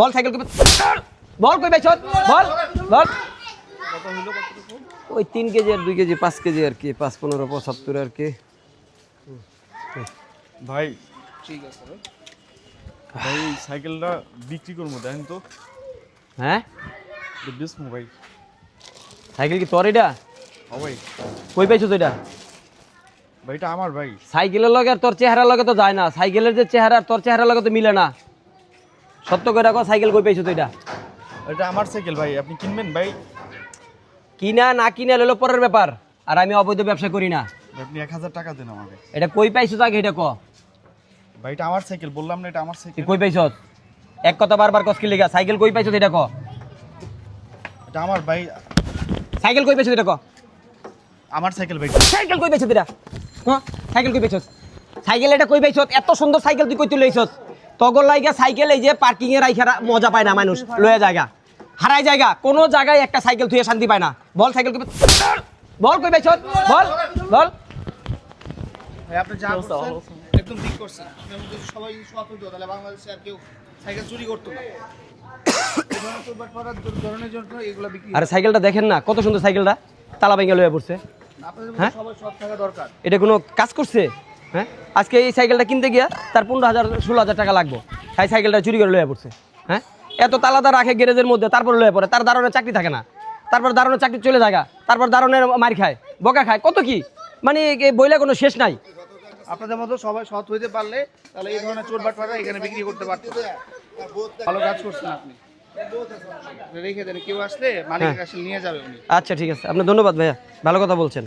বল cycle বল কই পাইছ বল বল ওই 3 কেজি আর 2 কেজি 5 কেজি আর কি 5 15 75 আর কি ভাই ঠিক আছে ভাই এই সাইকেলটা বিক্রি করবো দেন তো। হ্যাঁ বেচবো ভাই। সাইকেল কি তোর এটা? ও ভাই কই পাইছ তো এটা? ভাই এটা আমার ভাই। সাইকেলের লগে আর তোর চেহারার লগে তো যায় না, সাইকেলের যে চেহারা আর তোর চেহারার লগে তো মিলে না। সত্য কইরা কও সাইকেল কই পাইছ তো এটা? এটা আমার সাইকেল ভাই, আপনি কিনবেন ভাই? কিনা না কিনা হলো পরের ব্যাপার, আর আমি অবৈধ ব্যবসা করি না। আপনি 1000 টাকা দেন আমাকে। এটা কই পাইছ তো আগে এটা ক। ভাই এটা আমার সাইকেল, বললাম না এটা আমার তুই সাইকেল। কই পাইছ? এক কথা বারবার কস কি লিগা? সাইকেল কই পাইছ এটা ক। এটা আমার ভাই। সাইকেল কই পাইছ এটা ক। আমার সাইকেল ভাই। সাইকেল কই পাইছ এটা? হ্যাঁ সাইকেল কই পাইছ? সাইকেল এটা কই পাইছ? এত সুন্দর সাইকেল তুই কই তুই লইছস? তগর লাইগা সাইকেল এই যে পার্কিং এ রাইখা মজা পায় না মানুষ, লয়ে জায়গা হারাই জায়গা, কোন জায়গায় একটা সাইকেল তুই শান্তি পায় না। বল সাইকেল কই বল কই পাইছ? বল বল ভাই আপনি যা করছেন একদম ঠিক করছেন। আপনার মধ্যে সবাই সতর্ক, তাহলে বাংলাদেশে আর কেউ সাইকেল চুরি করতো না। এই ধরনের চোরবাট করার ধরনের জন্য এগুলো বিক্রি। আরে সাইকেলটা দেখেন না কত সুন্দর সাইকেলটা, তালা ভেঙে লয়ে পড়ছে। আপনাদের হ্যাঁ? মধ্যে সবাই সৎ থাকা দরকার। এটা কোনো কাজ করছে? হ্যাঁ আজকে এই সাইকেলটা কিনতে গিয়া তার 15,000 16,000 টাকা লাগবো, তাই সাইকেলটা চুরি করে লয়ে পড়ছে। হ্যাঁ এত তালাদা রাখে গ্যারেজের মধ্যে, তারপর লয়ে পড়ে, তার দারোয়ানের চাকরি থাকে না, তারপর দারোয়ানের চাকরি চলে যায়, তারপর দারোয়ানের মার খায়, বকা খায়, কত কি মানে বইলে কোনো শেষ নাই। আপনাদের মতো সবাই সৎ হইতে পারলে তাহলে এই ধরনের চোরবাট করা এখানে বিক্রি করতে পারতো। ভালো কাজ করছেন আপনি। রেখে দেন, কেউ আসলে মালিকের কাছে নিয়ে যাবে উনি। আচ্ছা ঠিক আছে, আপনার ধন্যবাদ ভাইয়া, ভালো কথা বলছেন।